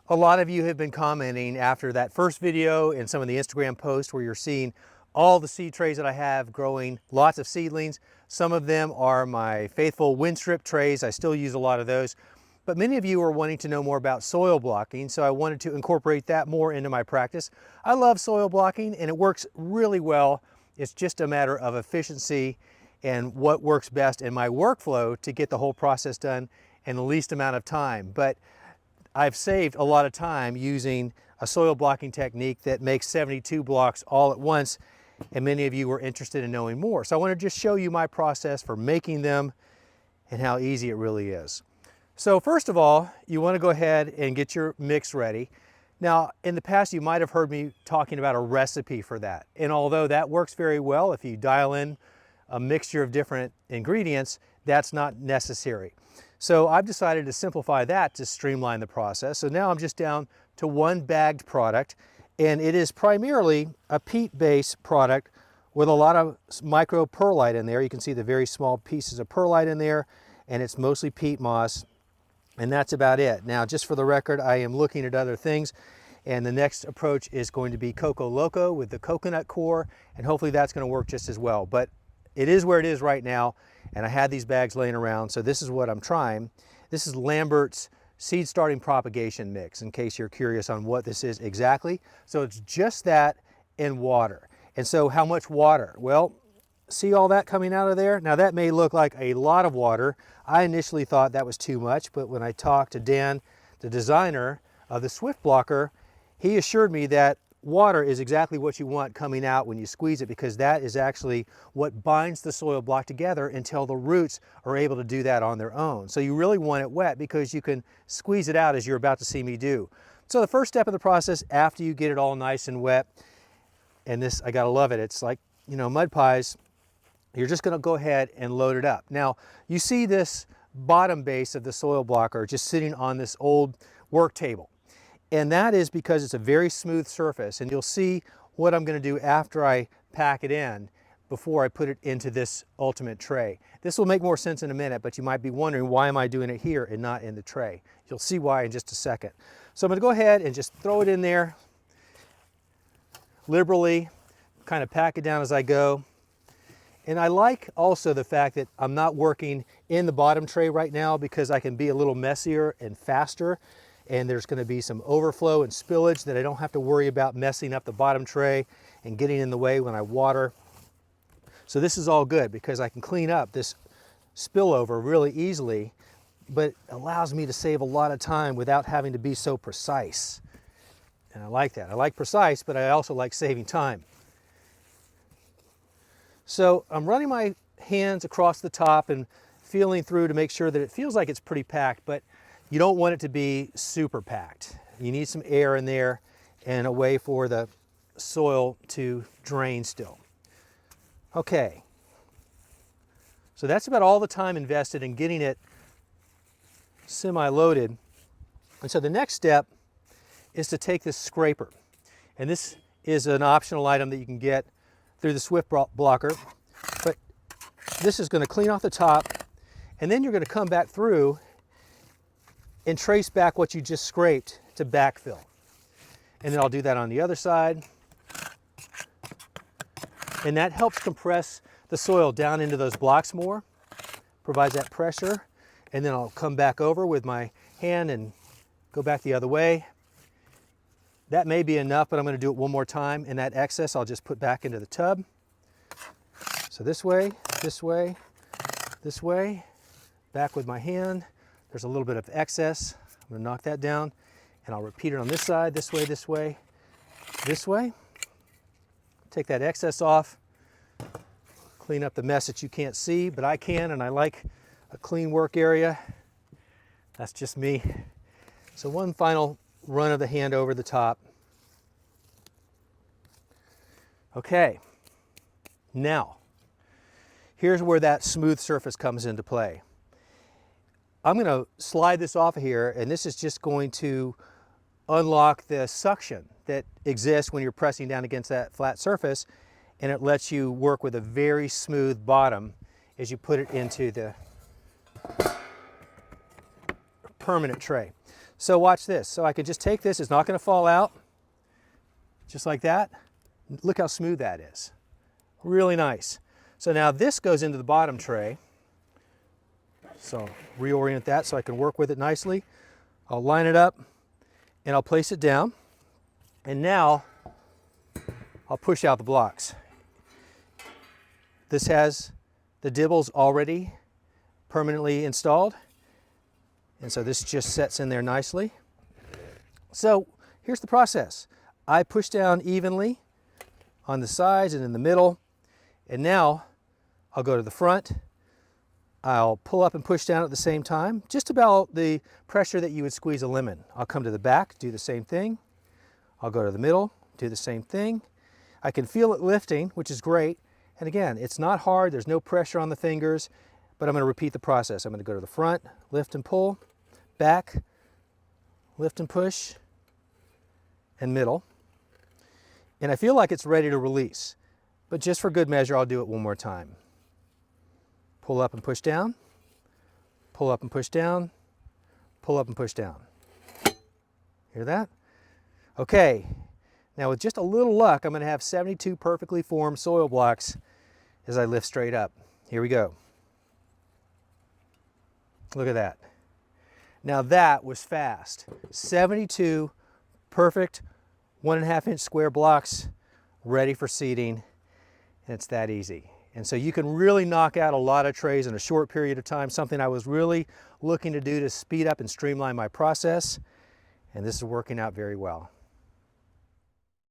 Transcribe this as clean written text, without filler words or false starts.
A lot of you have been commenting after that first video and some of the Instagram posts where you're seeing all the seed trays that I have growing lots of seedlings. Some of them are my faithful wind strip trays. I still use a lot of those. But many of you are wanting to know more about soil blocking, so I wanted to incorporate that more into my practice. I love soil blocking and it works really well. It's just a matter of efficiency and what works best in my workflow to get the whole process done in the least amount of time. But I've saved a lot of time using a soil blocking technique that makes 72 blocks all at once, and many of you were interested in knowing more. So I want to just show you my process for making them and how easy it really is. So first of all, you want to go ahead and get your mix ready. Now, in the past, you might have heard me talking about a recipe for that. And although that works very well, if you dial in a mixture of different ingredients, that's not necessary. So I've decided to simplify that to streamline the process. So now I'm just down to one bagged product, and it is primarily a peat-based product with a lot of micro perlite in there. You can see the very small pieces of perlite in there, and it's mostly peat moss, and that's about it. Now, just for the record, I am looking at other things, and the next approach is going to be Coco Loco with the coconut core, and hopefully that's going to work just as well. But it is where it is right now, and I had these bags laying around, so this is what I'm trying. This is Lambert's seed starting propagation mix, in case you're curious on what this is exactly. So it's just that in water. And so how much water? Well, see all that coming out of there? Now that may look like a lot of water. I initially thought that was too much, but when I talked to Dan, the designer of the Swift Blocker, he assured me that water is exactly what you want coming out when you squeeze it, because that is actually what binds the soil block together until the roots are able to do that on their own. So you really want it wet because you can squeeze it out as you're about to see me do. So the first step of the process, after you get it all nice and wet, and this, I gotta love it, it's like, you know, mud pies, you're just gonna go ahead and load it up. Now, you see this bottom base of the soil blocker just sitting on this old work table. And that is because it's a very smooth surface, and you'll see what I'm going to do after I pack it in before I put it into this ultimate tray. This will make more sense in a minute, but you might be wondering, why am I doing it here and not in the tray? You'll see why in just a second. So I'm going to go ahead and just throw it in there liberally, kind of pack it down as I go. And I like also the fact that I'm not working in the bottom tray right now, because I can be a little messier and faster. And there's going to be some overflow and spillage that I don't have to worry about messing up the bottom tray and getting in the way when I water. So this is all good because I can clean up this spillover really easily, but it allows me to save a lot of time without having to be so precise. And I like that. I like precise, but I also like saving time. So I'm running my hands across the top and feeling through to make sure that it feels like it's pretty packed, but you don't want it to be super packed. You need some air in there and a way for the soil to drain still. Okay, so that's about all the time invested in getting it semi-loaded. And so the next step is to take this scraper. And this is an optional item that you can get through the Swift Blocker. But this is going to clean off the top, and then you're going to come back through and trace back what you just scraped to backfill. And then I'll do that on the other side. And that helps compress the soil down into those blocks more, provides that pressure. And then I'll come back over with my hand and go back the other way. That may be enough, but I'm going to do it one more time. And that excess I'll just put back into the tub. So this way, this way, this way, back with my hand. There's a little bit of excess. I'm going to knock that down, and I'll repeat it on this side, this way, this way, this way. Take that excess off, clean up the mess that you can't see, but I can, and I like a clean work area. That's just me. So one final run of the hand over the top. Okay, now, here's where that smooth surface comes into play. I'm going to slide this off of here, and this is just going to unlock the suction that exists when you're pressing down against that flat surface, and it lets you work with a very smooth bottom as you put it into the permanent tray. So watch this. So I can just take this, it's not going to fall out, just like that. Look how smooth that is. Really nice. So now this goes into the bottom tray. So reorient that so I can work with it nicely. I'll line it up and I'll place it down. And now I'll push out the blocks. This has the dibbles already permanently installed. And so this just sets in there nicely. So here's the process. I push down evenly on the sides and in the middle. And now I'll go to the front. I'll pull up and push down at the same time, just about the pressure that you would squeeze a lemon. I'll come to the back, do the same thing. I'll go to the middle, do the same thing. I can feel it lifting, which is great. And again, it's not hard, there's no pressure on the fingers, but I'm going to repeat the process. I'm going to go to the front, lift and pull, back, lift and push, and middle. And I feel like it's ready to release, but just for good measure, I'll do it one more time. Pull up and push down, pull up and push down, pull up and push down. Hear that? Okay, now with just a little luck, I'm going to have 72 perfectly formed soil blocks as I lift straight up. Here we go. Look at that. Now that was fast. 72 perfect 1.5 inch square blocks ready for seeding, and it's that easy. And so you can really knock out a lot of trays in a short period of time, something I was really looking to do to speed up and streamline my process, and this is working out very well.